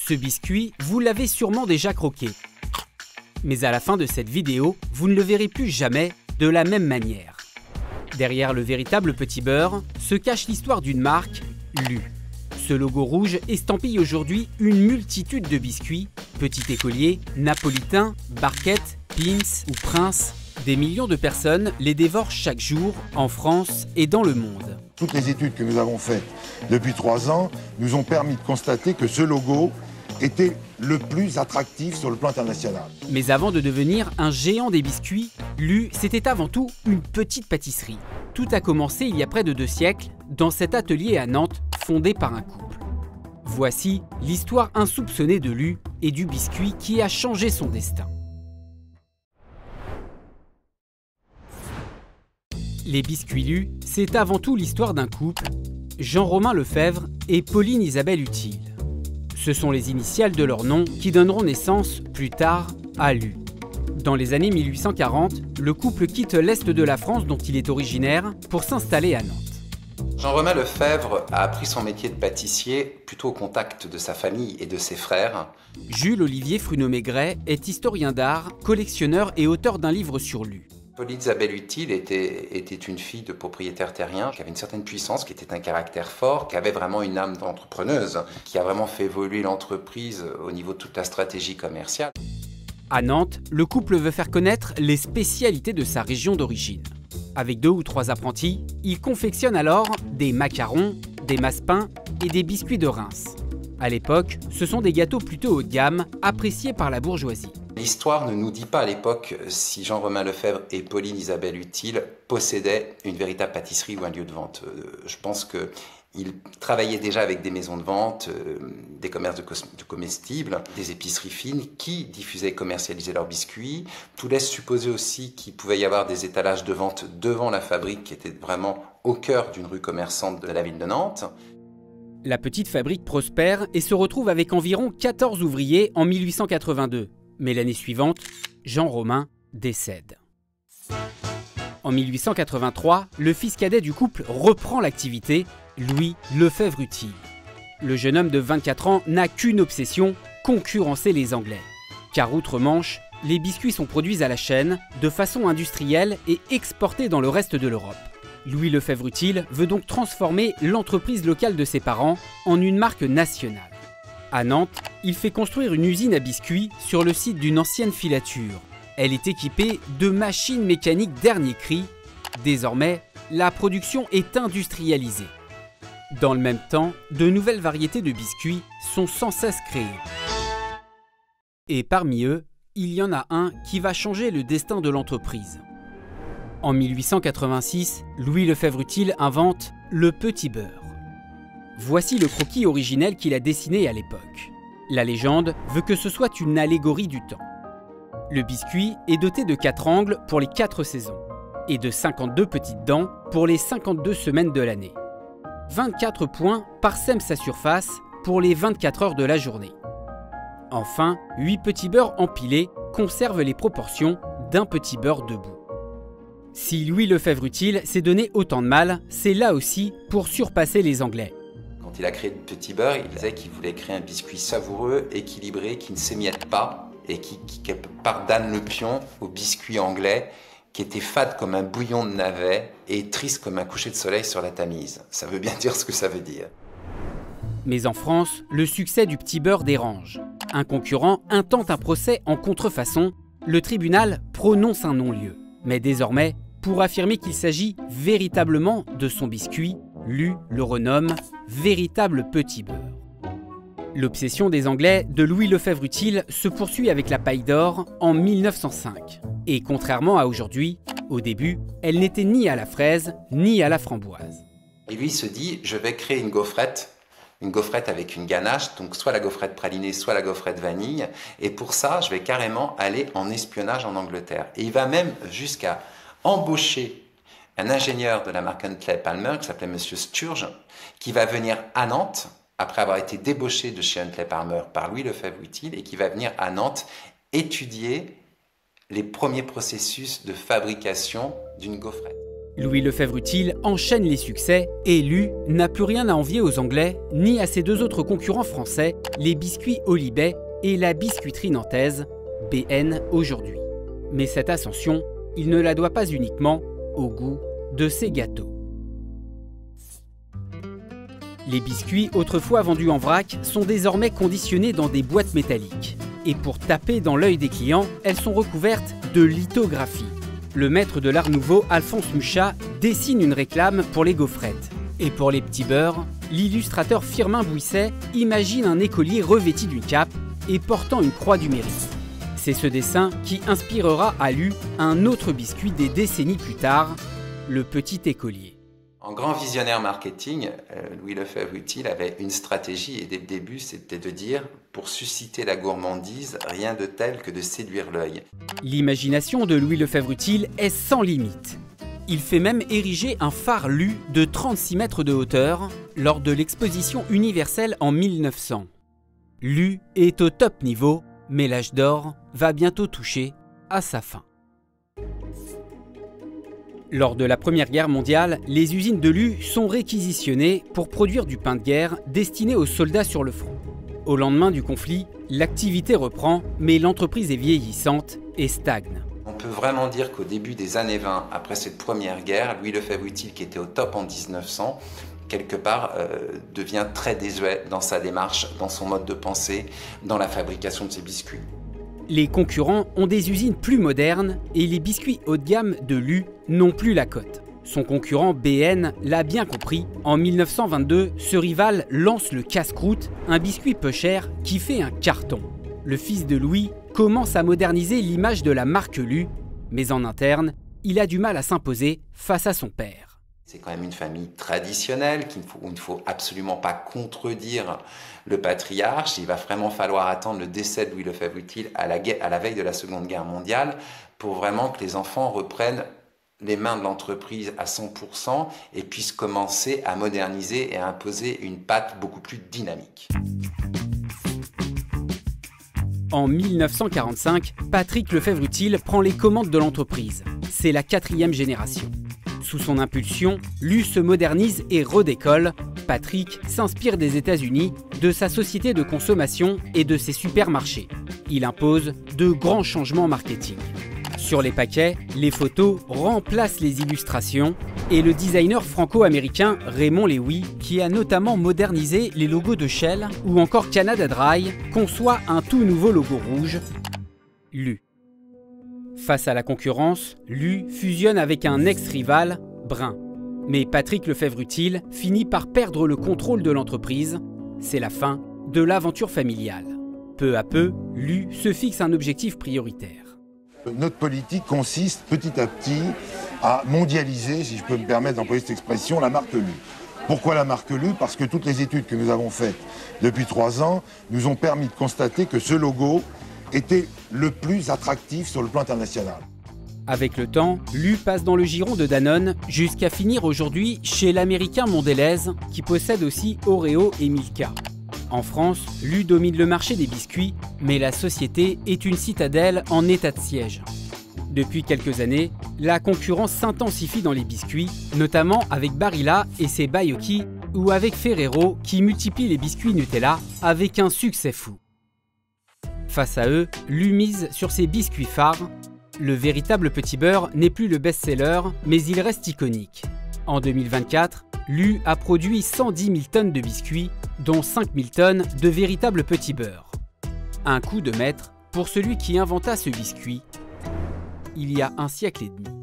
Ce biscuit, vous l'avez sûrement déjà croqué. Mais à la fin de cette vidéo, vous ne le verrez plus jamais de la même manière. Derrière le véritable petit beurre se cache l'histoire d'une marque, LU. Ce logo rouge estampille aujourd'hui une multitude de biscuits, petits écoliers, napolitains, barquettes, pins ou princes. Des millions de personnes les dévorent chaque jour en France et dans le monde. Toutes les études que nous avons faites depuis 3 ans nous ont permis de constater que ce logo était le plus attractif sur le plan international. Mais avant de devenir un géant des biscuits, LU, c'était avant tout une petite pâtisserie. Tout a commencé il y a près de 2 siècles, dans cet atelier à Nantes, fondé par un couple. Voici l'histoire insoupçonnée de LU et du biscuit qui a changé son destin. Les biscuits LU, c'est avant tout l'histoire d'un couple, Jean-Romain Lefebvre et Pauline Isabelle Utile. Ce sont les initiales de leur nom qui donneront naissance, plus tard, à LU. Dans les années 1840, le couple quitte l'Est de la France dont il est originaire pour s'installer à Nantes. Jean-Romain Lefebvre a appris son métier de pâtissier plutôt au contact de sa famille et de ses frères. Jules-Olivier Fruneau-Maigret est historien d'art, collectionneur et auteur d'un livre sur LU. Pauline Isabelle Utile était une fille de propriétaire terrien qui avait une certaine puissance, qui était un caractère fort, qui avait vraiment une âme d'entrepreneuse, qui a vraiment fait évoluer l'entreprise au niveau de toute la stratégie commerciale. À Nantes, le couple veut faire connaître les spécialités de sa région d'origine. Avec 2 ou 3 apprentis, il confectionne alors des macarons, des massepains et des biscuits de Reims. À l'époque, ce sont des gâteaux plutôt haut de gamme, appréciés par la bourgeoisie. L'histoire ne nous dit pas à l'époque si Jean-Romain Lefebvre et Pauline Isabelle Utile possédaient une véritable pâtisserie ou un lieu de vente. Je pense qu'ils travaillaient déjà avec des maisons de vente, des commerces de comestibles, des épiceries fines qui diffusaient et commercialisaient leurs biscuits. Tout laisse supposer aussi qu'il pouvait y avoir des étalages de vente devant la fabrique qui était vraiment au cœur d'une rue commerçante de la ville de Nantes. La petite fabrique prospère et se retrouve avec environ 14 ouvriers en 1882. Mais l'année suivante, Jean-Romain décède. En 1883, le fils cadet du couple reprend l'activité, Louis Lefebvre Utile. Le jeune homme de 24 ans n'a qu'une obsession, concurrencer les Anglais. Car outre-Manche, les biscuits sont produits à la chaîne, de façon industrielle et exportés dans le reste de l'Europe. Louis Lefebvre Utile veut donc transformer l'entreprise locale de ses parents en une marque nationale. À Nantes, il fait construire une usine à biscuits sur le site d'une ancienne filature. Elle est équipée de machines mécaniques dernier cri. Désormais, la production est industrialisée. Dans le même temps, de nouvelles variétés de biscuits sont sans cesse créées. Et parmi eux, il y en a un qui va changer le destin de l'entreprise. En 1886, Louis Lefebvre Utile invente le petit beurre. Voici le croquis originel qu'il a dessiné à l'époque. La légende veut que ce soit une allégorie du temps. Le biscuit est doté de 4 angles pour les 4 saisons et de 52 petites dents pour les 52 semaines de l'année. 24 points parsèment sa surface pour les 24 heures de la journée. Enfin, 8 petits beurres empilés conservent les proportions d'un petit beurre debout. Si Louis Lefebvre Utile s'est donné autant de mal, c'est là aussi pour surpasser les Anglais. Quand il a créé le petit beurre, il disait qu'il voulait créer un biscuit savoureux, équilibré, qui ne s'émiette pas et qui quelque part donne le pion au biscuit anglais qui était fade comme un bouillon de navet et triste comme un coucher de soleil sur la Tamise. Ça veut bien dire ce que ça veut dire. Mais en France, le succès du petit beurre dérange. Un concurrent intente un procès en contrefaçon. Le tribunal prononce un non-lieu. Mais désormais, pour affirmer qu'il s'agit véritablement de son biscuit, LU le renomme « véritable petit beurre ». L'obsession des Anglais de Louis Lefebvre Utile se poursuit avec la paille d'or en 1905. Et contrairement à aujourd'hui, au début, elle n'était ni à la fraise ni à la framboise. Et lui se dit, je vais créer une gaufrette avec une ganache, donc soit la gaufrette pralinée, soit la gaufrette vanille. Et pour ça, je vais carrément aller en espionnage en Angleterre. Et il va même jusqu'à embaucher un ingénieur de la marque Huntley Palmer, qui s'appelait Monsieur Sturge, qui va venir à Nantes, après avoir été débauché de chez Huntley Palmer par Louis Lefebvre Utile, et qui va venir à Nantes étudier les premiers processus de fabrication d'une gaufrette. Louis Lefebvre-Utile enchaîne les succès et Lu n'a plus rien à envier aux Anglais ni à ses deux autres concurrents français, les biscuits Olibet et la biscuiterie nantaise, BN aujourd'hui. Mais cette ascension, il ne la doit pas uniquement au goût de ses gâteaux. Les biscuits, autrefois vendus en vrac, sont désormais conditionnés dans des boîtes métalliques. Et pour taper dans l'œil des clients, elles sont recouvertes de lithographie. Le maître de l'art nouveau, Alphonse Mucha, dessine une réclame pour les gaufrettes. Et pour les petits beurres, l'illustrateur Firmin Bouisset imagine un écolier revêtu d'une cape et portant une croix du mérite. C'est ce dessin qui inspirera à Lu un autre biscuit des décennies plus tard, le petit écolier. En grand visionnaire marketing, Louis Lefebvre-Utile avait une stratégie et dès le début, c'était de dire « pour susciter la gourmandise, rien de tel que de séduire l'œil ». L'imagination de Louis Lefebvre-Utile est sans limite. Il fait même ériger un phare Lu de 36 mètres de hauteur lors de l'exposition universelle en 1900. Lu est au top niveau, mais l'âge d'or va bientôt toucher à sa fin. Lors de la Première Guerre mondiale, les usines de Lu sont réquisitionnées pour produire du pain de guerre destiné aux soldats sur le front. Au lendemain du conflit, l'activité reprend, mais l'entreprise est vieillissante et stagne. On peut vraiment dire qu'au début des années 20, après cette Première Guerre, Louis Lefebvre-Utile, qui était au top en 1900, quelque part devient très désuet dans sa démarche, dans son mode de pensée, dans la fabrication de ses biscuits. Les concurrents ont des usines plus modernes et les biscuits haut de gamme de Lu n'ont plus la cote. Son concurrent BN l'a bien compris. En 1922, ce rival lance le casse-croûte, un biscuit peu cher qui fait un carton. Le fils de Louis commence à moderniser l'image de la marque Lu, mais en interne, il a du mal à s'imposer face à son père. C'est quand même une famille traditionnelle où il ne faut absolument pas contredire le patriarche. Il va vraiment falloir attendre le décès de Louis Lefebvre-Utile à la veille de la Seconde Guerre mondiale pour vraiment que les enfants reprennent les mains de l'entreprise à 100% et puissent commencer à moderniser et à imposer une patte beaucoup plus dynamique. En 1945, Patrick Lefebvre-Utile prend les commandes de l'entreprise. C'est la 4e génération. Sous son impulsion, Lu se modernise et redécolle. Patrick s'inspire des États-Unis, de sa société de consommation et de ses supermarchés. Il impose de grands changements marketing. Sur les paquets, les photos remplacent les illustrations et le designer franco-américain Raymond Lewy, qui a notamment modernisé les logos de Shell ou encore Canada Dry, conçoit un tout nouveau logo rouge, Lu. Face à la concurrence, Lu fusionne avec un ex-rival, Brin. Mais Patrick Lefebvre-Utile finit par perdre le contrôle de l'entreprise. C'est la fin de l'aventure familiale. Peu à peu, Lu se fixe un objectif prioritaire. Notre politique consiste petit à petit à mondialiser, si je peux me permettre d'employer cette expression, la marque Lu. Pourquoi la marque Lu? Parce que toutes les études que nous avons faites depuis 3 ans nous ont permis de constater que ce logo était le plus attractif sur le plan international. Avec le temps, Lu passe dans le giron de Danone jusqu'à finir aujourd'hui chez l'américain Mondelez qui possède aussi Oreo et Milka. En France, Lu domine le marché des biscuits, mais la société est une citadelle en état de siège. Depuis quelques années, la concurrence s'intensifie dans les biscuits, notamment avec Barilla et ses Baiocchi ou avec Ferrero qui multiplie les biscuits Nutella avec un succès fou. Face à eux, Lu mise sur ses biscuits phares. Le véritable petit beurre n'est plus le best-seller, mais il reste iconique. En 2024, Lu a produit 110 000 tonnes de biscuits, dont 5 000 tonnes de véritables petits beurres. Un coup de maître pour celui qui inventa ce biscuit il y a un siècle et demi.